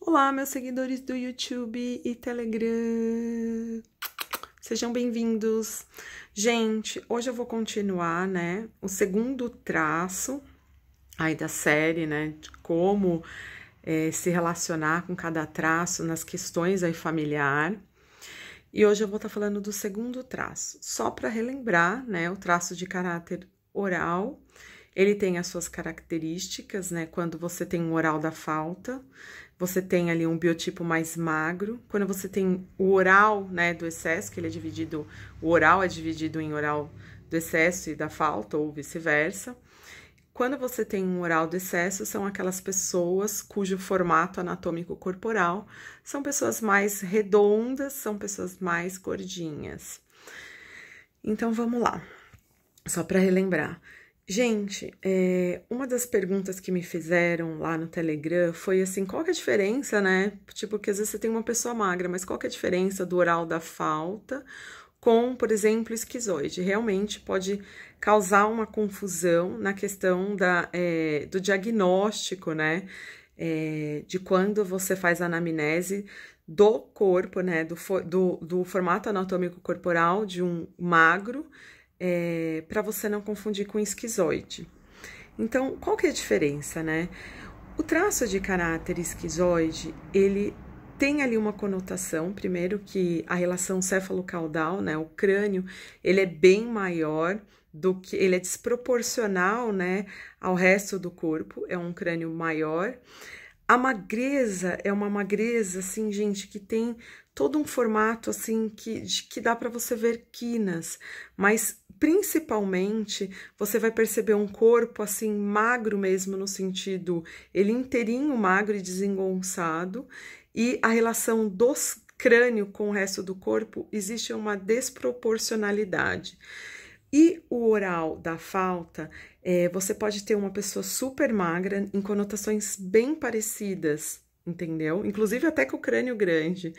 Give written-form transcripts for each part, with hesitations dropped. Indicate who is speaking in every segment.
Speaker 1: Olá, meus seguidores do YouTube e Telegram. Sejam bem-vindos. Gente, hoje eu vou continuar, né, o segundo traço aí da série, né, de como se relacionar com cada traço nas questões aí familiar. E hoje eu vou estar falando do segundo traço, só para relembrar, né, o traço de caráter oral. Ele tem as suas características, né? Quando você tem um oral da falta, você tem ali um biotipo mais magro. Quando você tem o oral, né, do excesso, que ele é dividido, o oral é dividido em oral do excesso e da falta, ou vice-versa. Quando você tem um oral do excesso, são aquelas pessoas cujo formato anatômico corporal são pessoas mais redondas, são pessoas mais gordinhas. Então, vamos lá, só para relembrar. Gente, uma das perguntas que me fizeram lá no Telegram foi assim, qual que é a diferença, né? Tipo, que às vezes você tem uma pessoa magra, mas qual que é a diferença do oral da falta com, por exemplo, esquizoide? Realmente pode causar uma confusão na questão do diagnóstico, né? De quando você faz a anamnese do corpo, né? Do formato anatômico corporal de um magro, para você não confundir com esquizoide. Então, qual que é a diferença, né? O traço de caráter esquizoide, ele tem ali uma conotação, primeiro que a relação céfalo-caudal, né, o crânio, ele é bem maior do que, ele é desproporcional, né, ao resto do corpo, é um crânio maior. A magreza é uma magreza, assim, gente, que tem todo um formato, assim, que dá para você ver quinas, mas principalmente você vai perceber um corpo, assim, magro mesmo, no sentido, ele inteirinho magro e desengonçado, e a relação do crânio com o resto do corpo existe uma desproporcionalidade. E o oral da falta, você pode ter uma pessoa super magra em conotações bem parecidas, entendeu? Inclusive até com o crânio grande.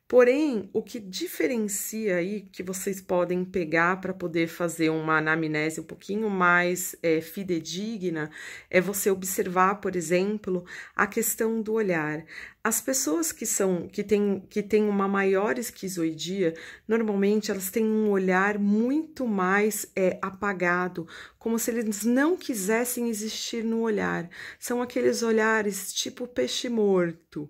Speaker 1: Porém, o que diferencia aí, que vocês podem pegar para poder fazer uma anamnese um pouquinho mais fidedigna, é você observar, por exemplo, a questão do olhar. As pessoas que têm uma maior esquizoidia, normalmente elas têm um olhar muito mais apagado, como se eles não quisessem existir no olhar. São aqueles olhares tipo peixe morto.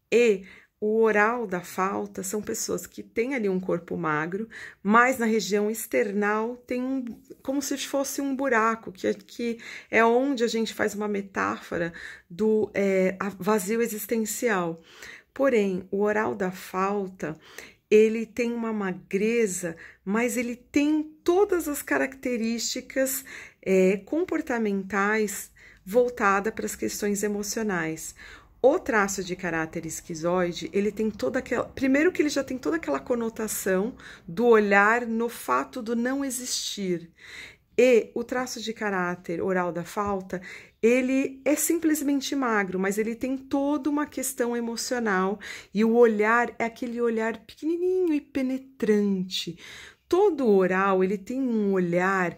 Speaker 1: E o oral da falta são pessoas que têm ali um corpo magro, mas na região external tem como se fosse um buraco, que é onde a gente faz uma metáfora do vazio existencial. Porém, o oral da falta, ele tem uma magreza, mas ele tem todas as características comportamentais voltada para as questões emocionais. O traço de caráter esquizoide, ele tem toda aquela... Primeiro que ele já tem toda aquela conotação do olhar no fato do não existir. E o traço de caráter oral da falta, ele é simplesmente magro, mas ele tem toda uma questão emocional. E o olhar é aquele olhar pequenininho e penetrante. Todo oral, ele tem um olhar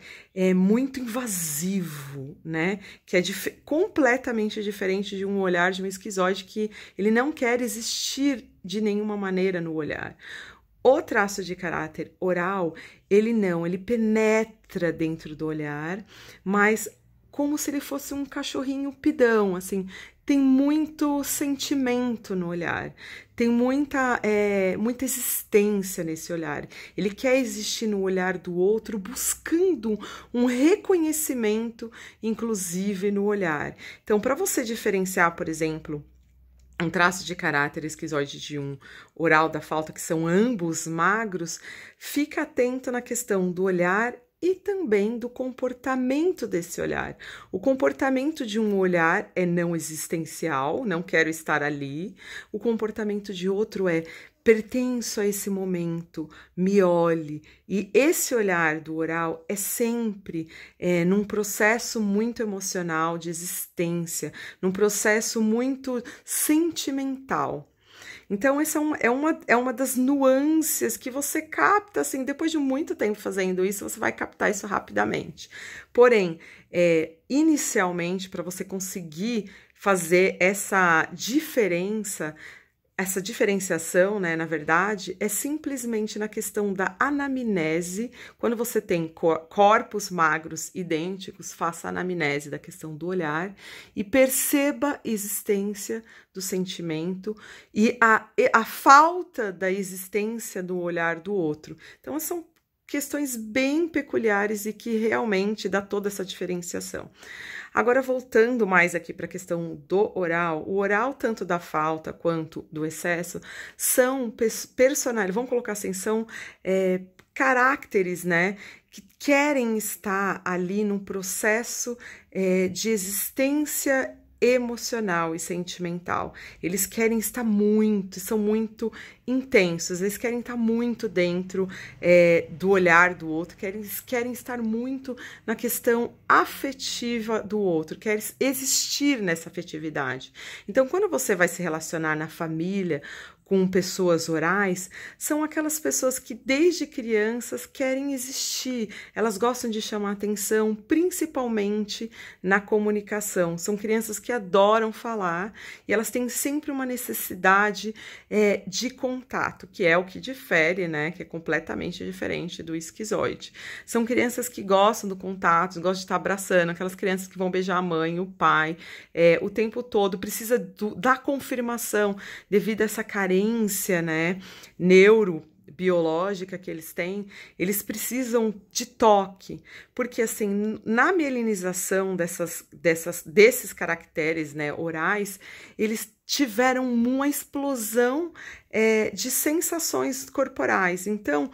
Speaker 1: muito invasivo, né? Que é completamente diferente de um olhar de um esquizoide, que ele não quer existir de nenhuma maneira no olhar. O traço de caráter oral, ele penetra dentro do olhar, mas como se ele fosse um cachorrinho pidão, assim, tem muito sentimento no olhar, tem muita existência nesse olhar. Ele quer existir no olhar do outro, buscando um reconhecimento, inclusive no olhar. Então, para você diferenciar, por exemplo, um traço de caráter esquizoide de um oral da falta, que são ambos magros, fica atento na questão do olhar e também do comportamento desse olhar. O comportamento de um olhar é não existencial, não quero estar ali. O comportamento de outro é pertenço a esse momento, me olhe. E esse olhar do oral é sempre num processo muito emocional de existência, num processo muito sentimental. Então, essa é uma das nuances que você capta, assim, depois de muito tempo fazendo isso, você vai captar isso rapidamente. Porém, inicialmente, para você conseguir fazer essa diferenciação, né, na verdade, é simplesmente na questão da anamnese. Quando você tem corpos magros idênticos, faça a anamnese da questão do olhar e perceba a existência do sentimento e a falta da existência do olhar do outro. Então, são questões bem peculiares e que realmente dá toda essa diferenciação. Agora, voltando mais aqui para a questão do oral, o oral, tanto da falta quanto do excesso, são personalidades, vamos colocar assim, são caracteres, né, que querem estar ali num processo de existência emocional e sentimental. Eles querem estar são muito intensos, eles querem estar muito dentro do olhar do outro, querem estar muito na questão afetiva do outro, querem existir nessa afetividade. Então, quando você vai se relacionar na família com pessoas orais, são aquelas pessoas que desde crianças querem existir, elas gostam de chamar atenção, principalmente na comunicação. São crianças que adoram falar e elas têm sempre uma necessidade de contato, que é o que difere, né? Que é completamente diferente do esquizoide. São crianças que gostam do contato, gostam de estar abraçando, aquelas crianças que vão beijar a mãe, o pai, o tempo todo, precisa da confirmação devido a essa carência, né, neurobiológica que eles têm, eles precisam de toque, porque assim, na mielinização desses caracteres, né, orais, eles tiveram uma explosão de sensações corporais. Então,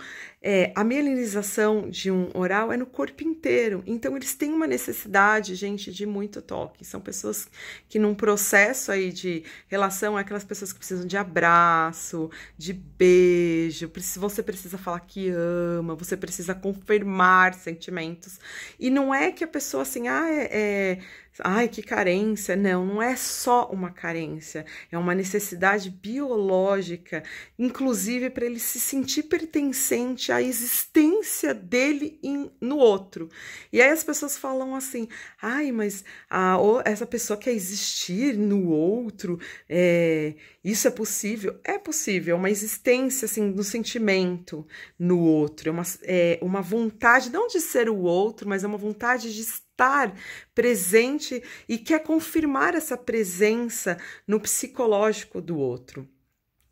Speaker 1: a mielinização de um oral é no corpo inteiro. Então, eles têm uma necessidade, gente, de muito toque. São pessoas que num processo aí de relação, aquelas pessoas que precisam de abraço, de beijo, você precisa falar que ama, você precisa confirmar sentimentos. E não é que a pessoa assim, ai, que carência. Não é só uma carência, é uma necessidade biológica, inclusive para ele se sentir pertencente à existência dele no outro. E aí as pessoas falam assim, ai, mas essa pessoa quer existir no outro, isso é possível? É possível, uma existência assim, do sentimento no outro, uma vontade, não de ser o outro, mas é uma vontade de estar presente e quer confirmar essa presença no psicológico do outro,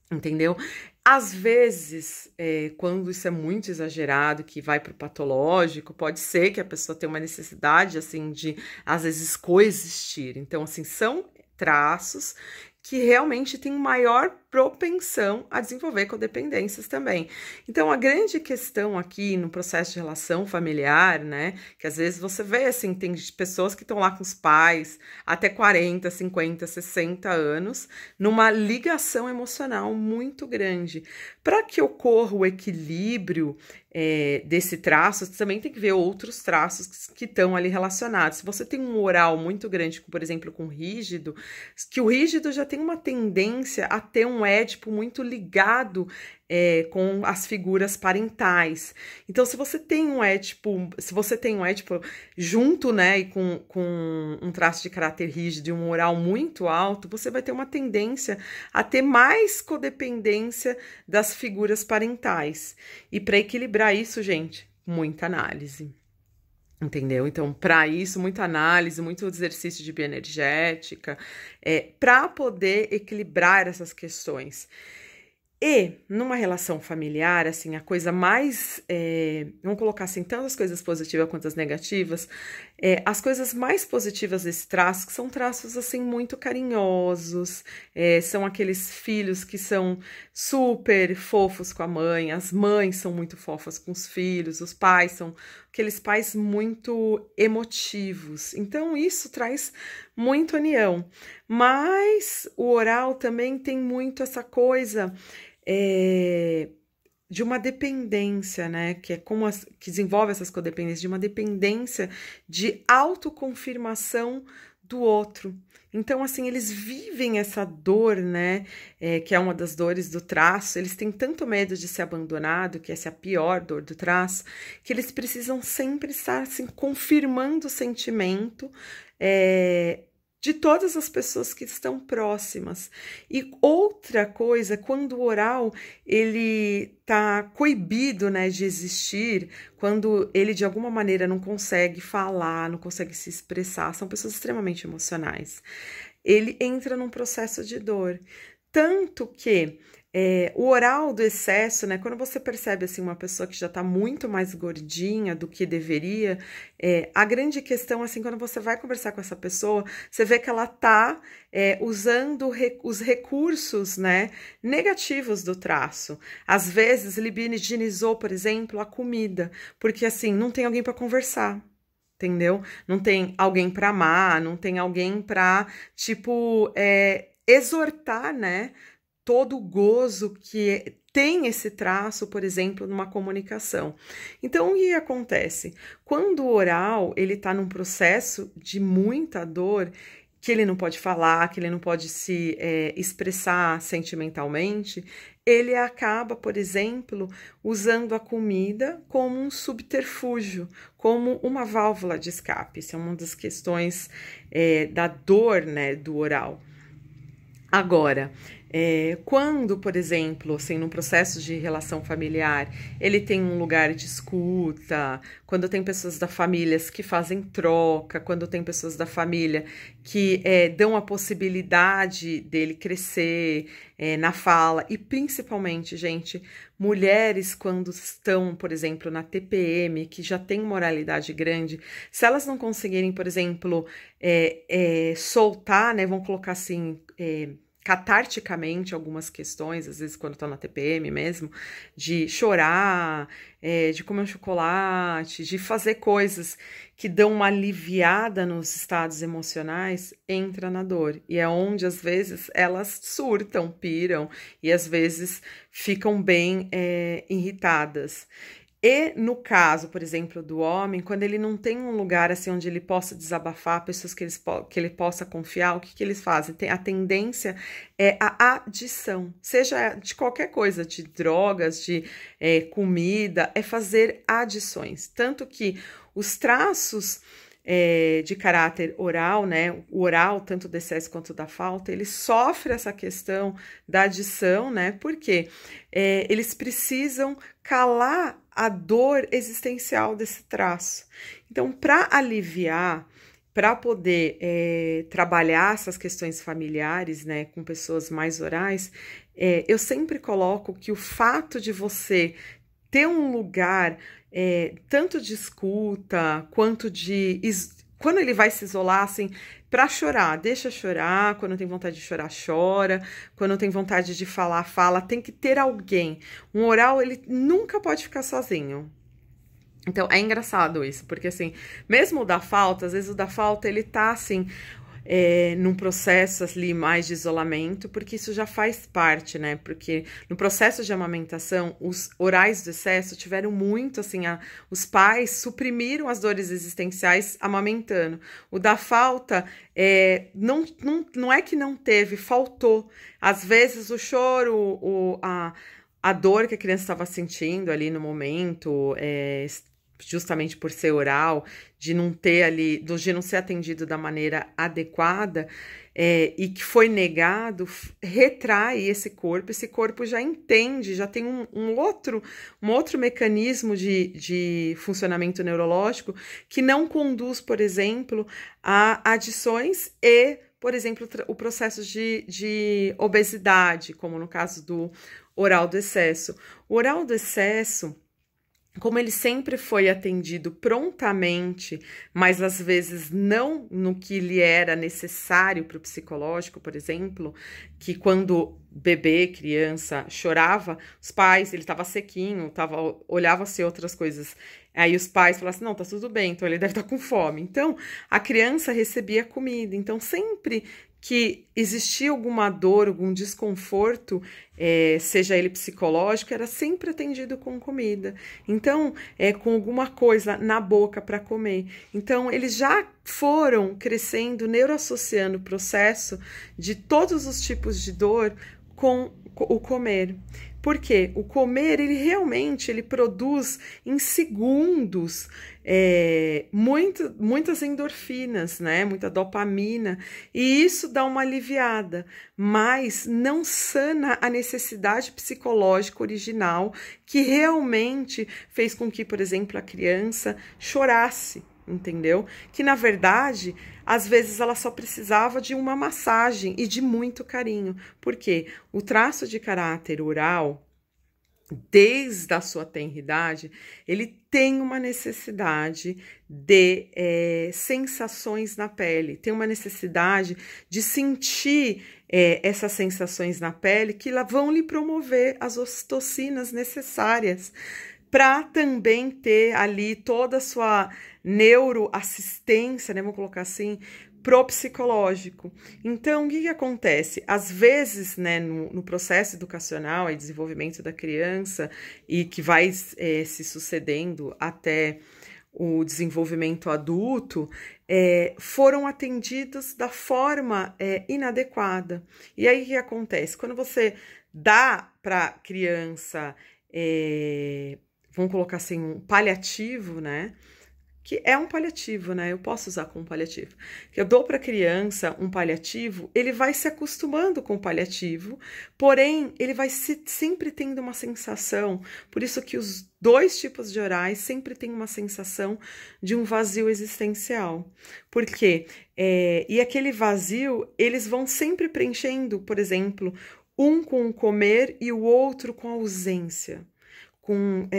Speaker 1: entendeu? Às vezes, quando isso é muito exagerado, que vai para o patológico, pode ser que a pessoa tenha uma necessidade, assim, de, às vezes, coexistir. Então, assim, são traços que realmente têm maior propensão a desenvolver codependências também. Então, a grande questão aqui no processo de relação familiar, né, que às vezes você vê, assim, tem pessoas que estão lá com os pais até 40, 50, 60 anos, numa ligação emocional muito grande. Para que ocorra o equilíbrio desse traço, você também tem que ver outros traços que estão ali relacionados. Se você tem um oral muito grande, por exemplo, com rígido, que o rígido já tem uma tendência a ter um édipo muito ligado com as figuras parentais. Então, se você tem um édipo junto, né, e com um traço de caráter rígido e um oral muito alto, você vai ter uma tendência a ter mais codependência das figuras parentais. E para equilibrar isso, gente, muita análise. Entendeu? Então, para isso, muita análise, muito exercício de bioenergética, para poder equilibrar essas questões. E numa relação familiar, assim, a coisa mais, vamos colocar assim, tanto as coisas positivas quanto as negativas, as coisas mais positivas desse traço, que são traços, assim, muito carinhosos, são aqueles filhos que são super fofos com a mãe, as mães são muito fofas com os filhos, os pais são aqueles pais muito emotivos. Então, isso traz muita união. Mas o oral também tem muito essa coisa de uma dependência, né? Que é que desenvolve essas codependências, de uma dependência de autoconfirmação do outro. Então, assim, eles vivem essa dor, né, que é uma das dores do traço, eles têm tanto medo de ser abandonado, que essa é a pior dor do traço, que eles precisam sempre estar, assim, confirmando o sentimento, de todas as pessoas que estão próximas. E outra coisa, quando o oral, ele tá coibido, né, de existir, quando ele de alguma maneira não consegue falar, não consegue se expressar, são pessoas extremamente emocionais. Ele entra num processo de dor. Tanto que o oral do excesso, né? Quando você percebe assim uma pessoa que já tá muito mais gordinha do que deveria, a grande questão, assim, quando você vai conversar com essa pessoa, você vê que ela tá usando os recursos, né, negativos do traço. Às vezes, libidinizou, por exemplo, a comida, porque assim, não tem alguém para conversar. Entendeu? Não tem alguém para amar, não tem alguém para, tipo, exortar, né? Todo o gozo que tem esse traço, por exemplo, numa comunicação. Então, o que acontece? Quando o oral, ele tá num processo de muita dor, que ele não pode falar, que ele não pode se expressar sentimentalmente, ele acaba, por exemplo, usando a comida como um subterfúgio, como uma válvula de escape. Isso é uma das questões da dor, né, do oral. Agora, quando, por exemplo, assim, num processo de relação familiar, ele tem um lugar de escuta, quando tem pessoas da família que fazem troca, quando tem pessoas da família que dão a possibilidade dele crescer na fala, e principalmente, gente, mulheres quando estão, por exemplo, na TPM, que já tem moralidade grande, se elas não conseguirem, por exemplo, soltar, né, vão colocar assim, catarticamente algumas questões, às vezes quando estão na TPM mesmo, de chorar, de comer um chocolate, de fazer coisas que dão uma aliviada nos estados emocionais, entra na dor. E é onde, às vezes, elas surtam, piram, e às vezes ficam bem irritadas. E no caso, por exemplo, do homem, quando ele não tem um lugar assim onde ele possa desabafar, pessoas que ele possa confiar, o que eles fazem? A tendência é a adição, seja de qualquer coisa, de drogas, de comida, é fazer adições. Tanto que os traços de caráter oral, né? O oral, tanto do excesso quanto da falta, ele sofre essa questão da adição, né? Porque eles precisam calar a dor existencial desse traço. Então, para aliviar, para poder trabalhar essas questões familiares, né, com pessoas mais orais, eu sempre coloco que o fato de você ter um lugar tanto de escuta, quanto de... Quando ele vai se isolar, assim, para chorar, deixa chorar, quando tem vontade de chorar, chora, quando tem vontade de falar, fala, tem que ter alguém. Um oral, ele nunca pode ficar sozinho. Então, é engraçado isso, porque assim, mesmo o da falta, às vezes o da falta, ele tá assim... num processo ali mais de isolamento, porque isso já faz parte, né? Porque no processo de amamentação, os orais do excesso tiveram muito, assim, os pais suprimiram as dores existenciais amamentando. O da falta, não é que não teve, faltou. Às vezes o choro, a dor que a criança estava sentindo ali no momento, justamente por ser oral, de não ter ali, de não ser atendido da maneira adequada, e que foi negado, retrai esse corpo já entende, já tem um outro mecanismo de funcionamento neurológico que não conduz, por exemplo, a adições e, por exemplo, o processo de obesidade, como no caso do oral do excesso. O oral do excesso, como ele sempre foi atendido prontamente, mas às vezes não no que lhe era necessário para o psicológico, por exemplo, que quando bebê, criança, chorava, os pais, ele estava sequinho, olhava-se outras coisas. Aí os pais falavam assim, não, tá tudo bem, então ele deve estar com fome. Então, a criança recebia comida. Então, sempre que existia alguma dor, algum desconforto, seja ele psicológico, era sempre atendido com comida. Então, com alguma coisa na boca para comer. Então, eles já foram crescendo, neuroassociando o processo de todos os tipos de dor com o comer. Porque o comer, ele realmente produz em segundos muitas endorfinas, né? Muita dopamina, e isso dá uma aliviada, mas não sana a necessidade psicológica original que realmente fez com que, por exemplo, a criança chorasse. Entendeu? Que na verdade, às vezes ela só precisava de uma massagem e de muito carinho. Porque o traço de caráter oral, desde a sua tenridade, ele tem uma necessidade de sensações na pele, tem uma necessidade de sentir essas sensações na pele que vão lhe promover as ocitocinas necessárias para também ter ali toda a sua neuroassistência, né, vamos colocar assim, pro psicológico. Então, o que acontece? Às vezes, né, no processo educacional e desenvolvimento da criança, e que vai se sucedendo até o desenvolvimento adulto, foram atendidos da forma inadequada. E aí, o que acontece? Quando você dá para a criança... vamos colocar assim, um paliativo, né? Que é um paliativo, né? Eu posso usar como paliativo. Que eu dou para a criança um paliativo, ele vai se acostumando com o paliativo, porém, ele vai sempre tendo uma sensação, por isso que os dois tipos de orais sempre têm uma sensação de um vazio existencial. Por quê? E aquele vazio, eles vão sempre preenchendo, por exemplo, um com o comer e o outro com a ausência. Com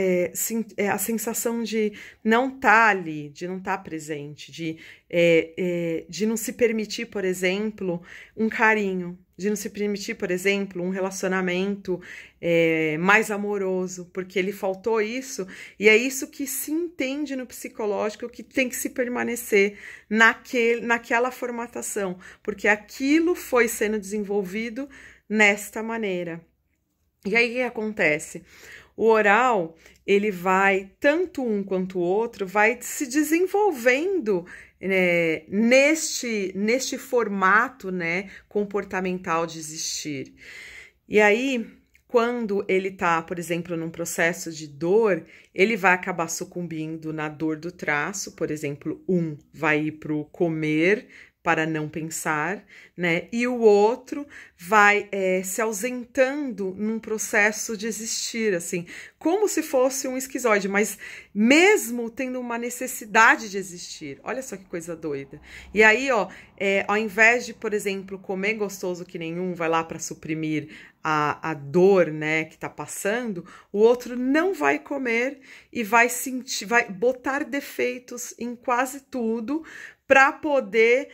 Speaker 1: a sensação de não estar ali, de não estar presente, de não se permitir, por exemplo, um carinho, de não se permitir, por exemplo, um relacionamento mais amoroso, porque ele faltou isso, e é isso que se entende no psicológico, que tem que se permanecer naquela formatação, porque aquilo foi sendo desenvolvido nesta maneira. E aí o que acontece? O oral, ele vai, tanto um quanto o outro, vai se desenvolvendo neste formato, né, comportamental de existir. E aí, quando ele tá, por exemplo, num processo de dor, ele vai acabar sucumbindo na dor do traço, por exemplo, um vai ir para o comer, para não pensar, né? E o outro vai se ausentando num processo de existir, assim, como se fosse um esquizoide, mas mesmo tendo uma necessidade de existir. Olha só que coisa doida. E aí, ó, ao invés de, por exemplo, comer gostoso que nenhum, vai lá para suprimir a dor, né, que tá passando, o outro não vai comer e vai sentir, vai botar defeitos em quase tudo para poder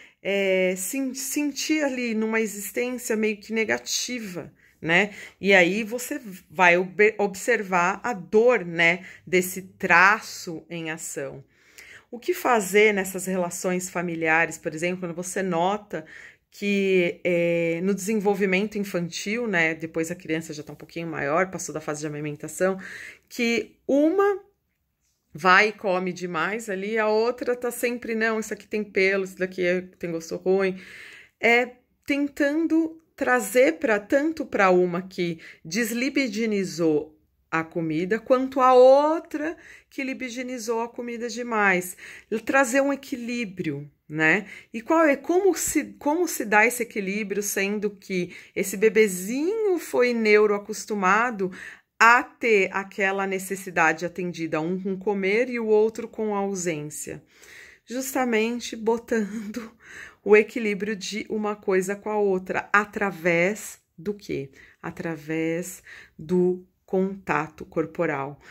Speaker 1: sentir ali numa existência meio que negativa, né? E aí você vai observar a dor, né, desse traço em ação. O que fazer nessas relações familiares, por exemplo, quando você nota que no desenvolvimento infantil, né, depois a criança já está um pouquinho maior, passou da fase de amamentação, que uma vai e come demais ali, a outra tá sempre, não, isso aqui tem pelo, isso daqui tem gosto ruim. Tentando trazer tanto para uma que deslibidinizou a comida, quanto a outra que libidinizou a comida demais. Trazer um equilíbrio, né? E como se dá esse equilíbrio, sendo que esse bebezinho foi neuroacostumado a ter aquela necessidade atendida, um com comer e o outro com ausência. Justamente botando o equilíbrio de uma coisa com a outra, através do quê? Através do contato corporal.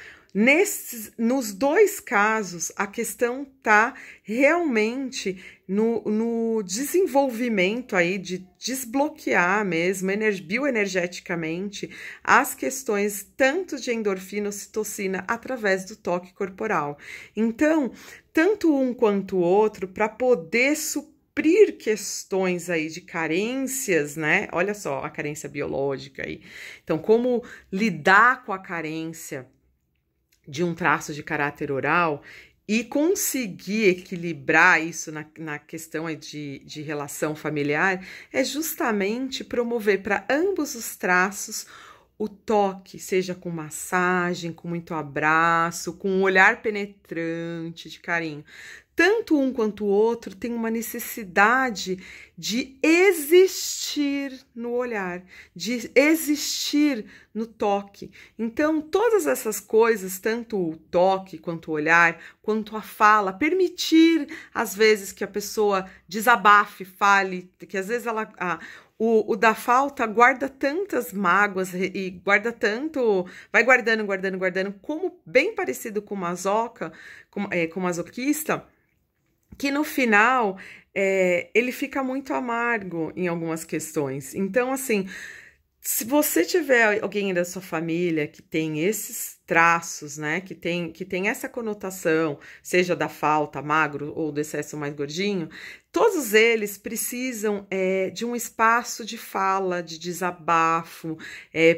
Speaker 1: Nos dois casos, a questão está realmente no desenvolvimento aí de desbloquear mesmo, bioenergeticamente, as questões tanto de endorfina, ocitocina, através do toque corporal. Então, tanto um quanto o outro, para poder suprir suprir questões aí de carências, né? Olha só, a carência biológica aí. Então, como lidar com a carência de um traço de caráter oral e conseguir equilibrar isso na questão aí de relação familiar é justamente promover para ambos os traços o toque, seja com massagem, com muito abraço, com um olhar penetrante de carinho. Tanto um quanto o outro tem uma necessidade de existir no olhar, de existir no toque. Então, todas essas coisas, tanto o toque, quanto o olhar, quanto a fala, permitir, às vezes, que a pessoa desabafe, fale, que às vezes ela... O da falta guarda tantas mágoas e guarda tanto, vai guardando, como bem parecido com o masoca, com o masoquista, que no final ele fica muito amargo em algumas questões. Então, assim, se você tiver alguém da sua família que tem esses traços, né, que tem essa conotação, seja da falta, magro, ou do excesso mais gordinho, todos eles precisam de um espaço de fala, de desabafo,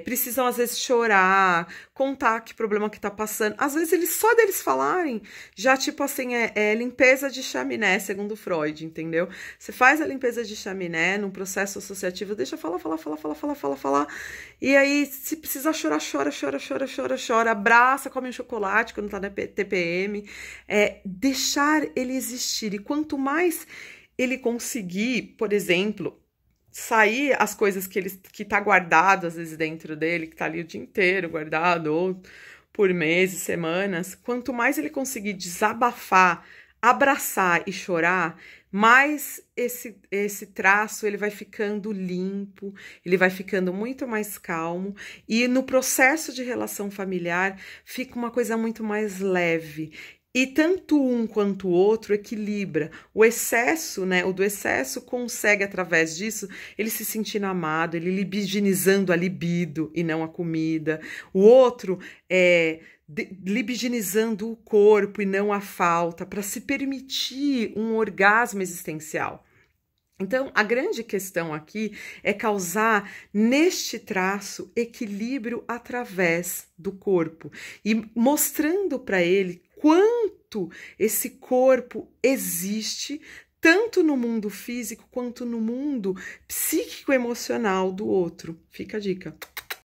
Speaker 1: precisam às vezes chorar, contar que problema que tá passando. Às vezes eles só deles falarem, já tipo assim, limpeza de chaminé, segundo Freud, entendeu? Você faz a limpeza de chaminé num processo associativo, deixa falar, e aí se precisar chorar, chora, abraça, come um chocolate quando tá na TPM, deixar ele existir. E quanto mais ele conseguir, por exemplo, sair as coisas que tá guardado, às vezes, dentro dele, que tá ali o dia inteiro guardado, ou por meses, semanas, quanto mais ele conseguir desabafar, abraçar e chorar, mais esse traço ele vai ficando limpo, ele vai ficando muito mais calmo, e no processo de relação familiar fica uma coisa muito mais leve. E tanto um quanto o outro equilibra. O excesso, né? O do excesso consegue, através disso, ele se sentindo amado, ele libidinizando a libido e não a comida. O outro libidinizando o corpo e não a falta, para se permitir um orgasmo existencial. Então, a grande questão aqui é causar neste traço equilíbrio através do corpo e mostrando para ele quanto esse corpo existe, tanto no mundo físico quanto no mundo psíquico-emocional do outro. Fica a dica.